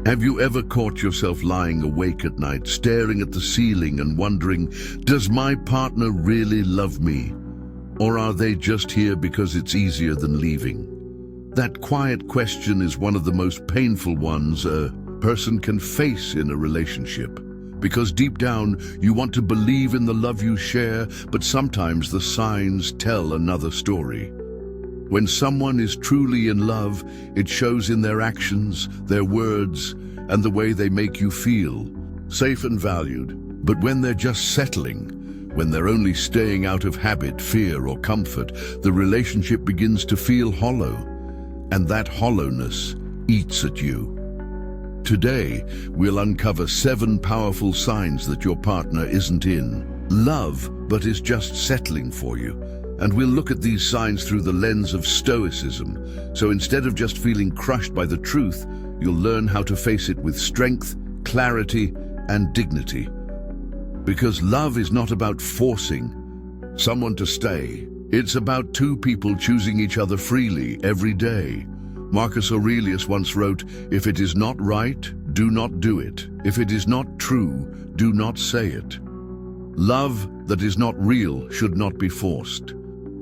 Have you ever caught yourself lying awake at night, staring at the ceiling and wondering, does my partner really love me? Or are they just here because it's easier than leaving? That quiet question is one of the most painful ones a person can face in a relationship. Because deep down, you want to believe in the love you share, but sometimes the signs tell another story. When someone is truly in love, it shows in their actions, their words, and the way they make you feel, safe and valued. But when they're just settling, when they're only staying out of habit, fear, or comfort, the relationship begins to feel hollow, and that hollowness eats at you. Today, we'll uncover 7 powerful signs that your partner isn't in love, but is just settling for you. And we'll look at these signs through the lens of Stoicism. So instead of just feeling crushed by the truth, you'll learn how to face it with strength, clarity, and dignity. Because love is not about forcing someone to stay. It's about 2 people choosing each other freely every day. Marcus Aurelius once wrote, "If it is not right, do not do it. If it is not true, do not say it." Love that is not real should not be forced.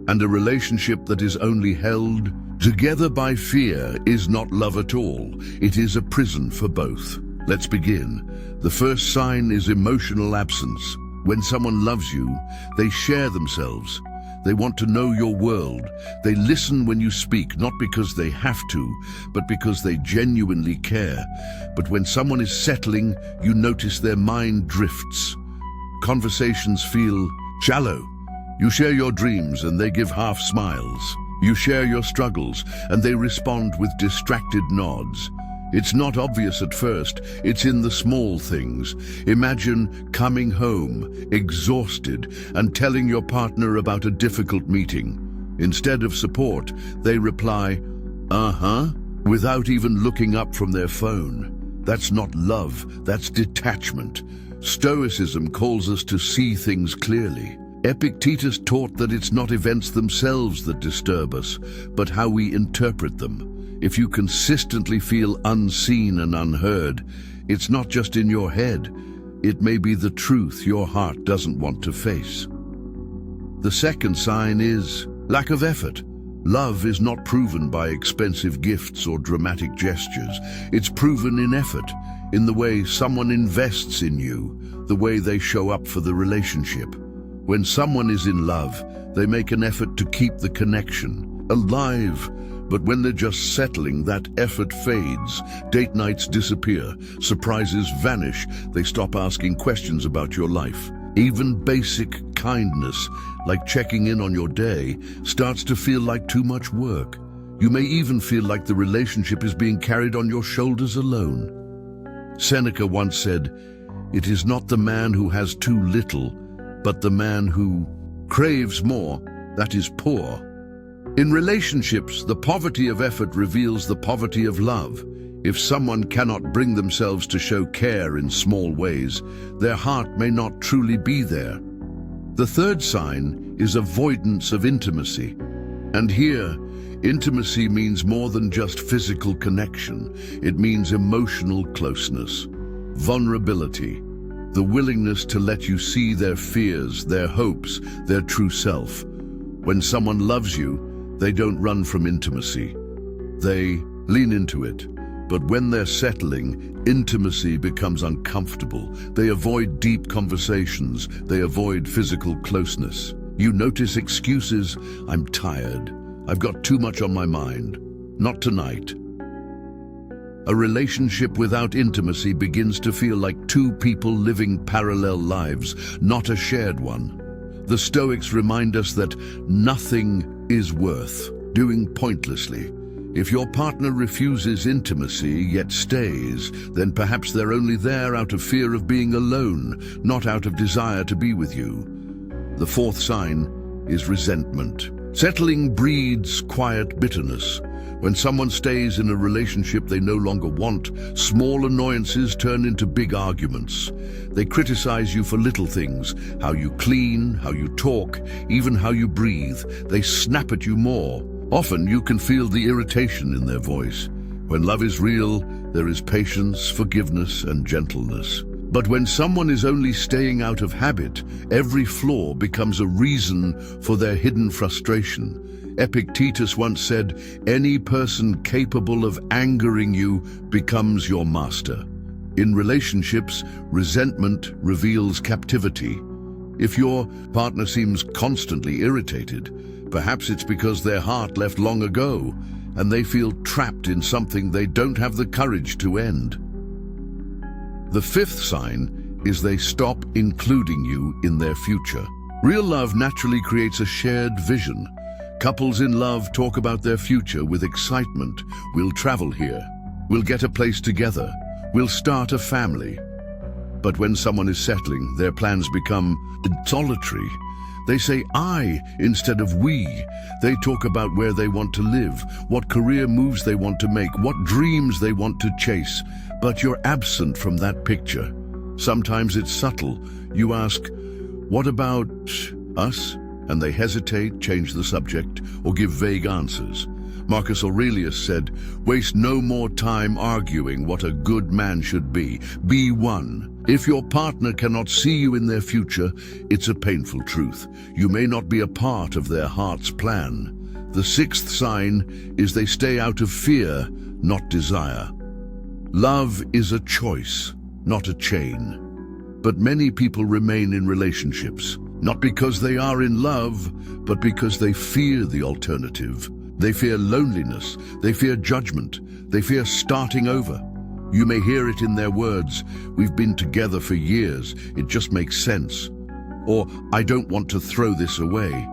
And a relationship that is only held together by fear is not love at all. It is a prison for both. Let's begin. The first sign is emotional absence. When someone loves you, they share themselves. They want to know your world. They listen when you speak, not because they have to, but because they genuinely care. But when someone is settling, you notice their mind drifts. Conversations feel shallow. You share your dreams and they give half smiles. You share your struggles and they respond with distracted nods. It's not obvious at first, it's in the small things. Imagine coming home, exhausted, and telling your partner about a difficult meeting. Instead of support, they reply, "Uh-huh," without even looking up from their phone. That's not love, that's detachment. Stoicism calls us to see things clearly. Epictetus taught that it's not events themselves that disturb us, but how we interpret them. If you consistently feel unseen and unheard, it's not just in your head. It may be the truth your heart doesn't want to face. The second sign is lack of effort. Love is not proven by expensive gifts or dramatic gestures. It's proven in effort, in the way someone invests in you, the way they show up for the relationship. When someone is in love, they make an effort to keep the connection alive. But when they're just settling, that effort fades. Date nights disappear, surprises vanish, they stop asking questions about your life. Even basic kindness, like checking in on your day, starts to feel like too much work. You may even feel like the relationship is being carried on your shoulders alone. Seneca once said, "It is not the man who has too little, but the man who craves more, that is poor." In relationships, the poverty of effort reveals the poverty of love. If someone cannot bring themselves to show care in small ways, their heart may not truly be there. The third sign is avoidance of intimacy. And here, intimacy means more than just physical connection. It means emotional closeness, vulnerability, the willingness to let you see their fears, their hopes, their true self. When someone loves you, they don't run from intimacy. They lean into it. But when they're settling, intimacy becomes uncomfortable. They avoid deep conversations. They avoid physical closeness. You notice excuses. "I'm tired. I've got too much on my mind. Not tonight." A relationship without intimacy begins to feel like 2 people living parallel lives, not a shared one. The Stoics remind us that nothing is worth doing pointlessly. If your partner refuses intimacy yet stays, then perhaps they're only there out of fear of being alone, not out of desire to be with you. The fourth sign is resentment. Settling breeds quiet bitterness. When someone stays in a relationship they no longer want, small annoyances turn into big arguments. They criticize you for little things, how you clean, how you talk, even how you breathe. They snap at you more. Often you can feel the irritation in their voice. When love is real, there is patience, forgiveness, and gentleness. But when someone is only staying out of habit, every flaw becomes a reason for their hidden frustration. Epictetus once said, "Any person capable of angering you becomes your master." In relationships, resentment reveals captivity. If your partner seems constantly irritated, perhaps it's because their heart left long ago and they feel trapped in something they don't have the courage to end. The fifth sign is they stop including you in their future. Real love naturally creates a shared vision. Couples in love talk about their future with excitement. We'll travel here. We'll get a place together. We'll start a family. But when someone is settling, their plans become solitary. They say I instead of we. They talk about where they want to live, what career moves they want to make, what dreams they want to chase. But you're absent from that picture. Sometimes it's subtle. You ask, "What about us?" And they hesitate, change the subject, or give vague answers. Marcus Aurelius said, "Waste no more time arguing what a good man should be. Be one." If your partner cannot see you in their future, it's a painful truth. You may not be a part of their heart's plan. The sixth sign is they stay out of fear, not desire. Love is a choice, not a chain. But many people remain in relationships, not because they are in love, but because they fear the alternative. They fear loneliness, they fear judgment, they fear starting over. You may hear it in their words, "We've been together for years, it just makes sense." Or, "I don't want to throw this away."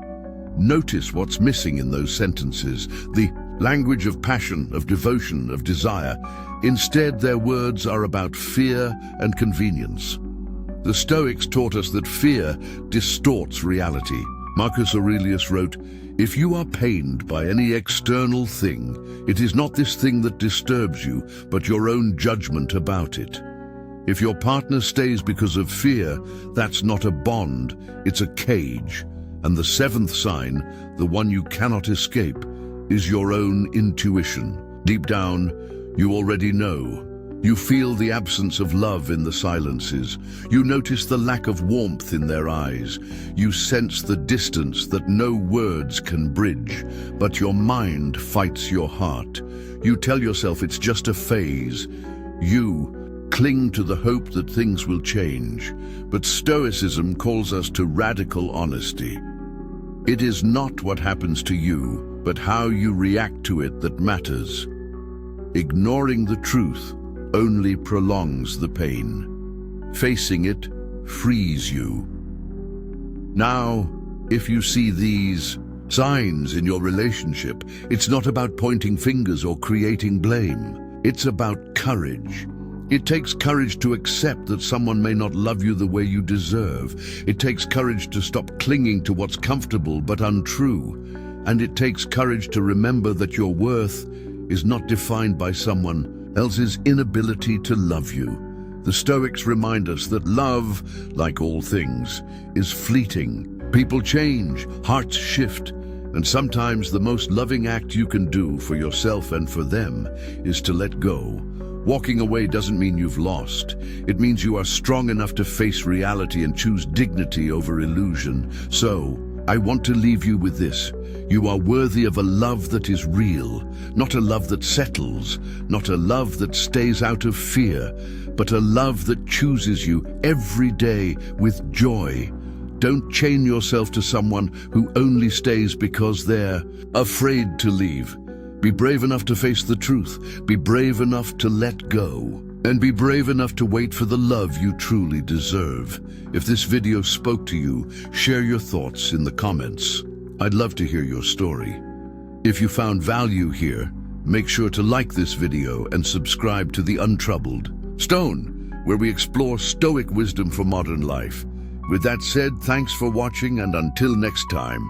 Notice what's missing in those sentences, the language of passion, of devotion, of desire. Instead, their words are about fear and convenience. The Stoics taught us that fear distorts reality. Marcus Aurelius wrote, "If you are pained by any external thing, it is not this thing that disturbs you, but your own judgment about it." If your partner stays because of fear, that's not a bond, it's a cage. And the seventh sign, the one you cannot escape, is your own intuition. Deep down, you already know. You feel the absence of love in the silences. You notice the lack of warmth in their eyes. You sense the distance that no words can bridge, but your mind fights your heart. You tell yourself it's just a phase. You cling to the hope that things will change. But Stoicism calls us to radical honesty. It is not what happens to you, but how you react to it that matters. Ignoring the truth only prolongs the pain. Facing it frees you. Now, if you see these signs in your relationship, it's not about pointing fingers or creating blame. It's about courage. It takes courage to accept that someone may not love you the way you deserve. It takes courage to stop clinging to what's comfortable but untrue. And it takes courage to remember that your worth is not defined by someone else's inability to love you. The Stoics remind us that love, like all things, is fleeting. People change, hearts shift, and sometimes the most loving act you can do for yourself and for them is to let go. Walking away doesn't mean you've lost. It means you are strong enough to face reality and choose dignity over illusion. So, I want to leave you with this. You are worthy of a love that is real, not a love that settles, not a love that stays out of fear, but a love that chooses you every day with joy. Don't chain yourself to someone who only stays because they're afraid to leave. Be brave enough to face the truth. Be brave enough to let go. And be brave enough to wait for the love you truly deserve. If this video spoke to you, share your thoughts in the comments. I'd love to hear your story. If you found value here, make sure to like this video and subscribe to the Untroubled Stone, where we explore Stoic wisdom for modern life. With that said, thanks for watching, and until next time.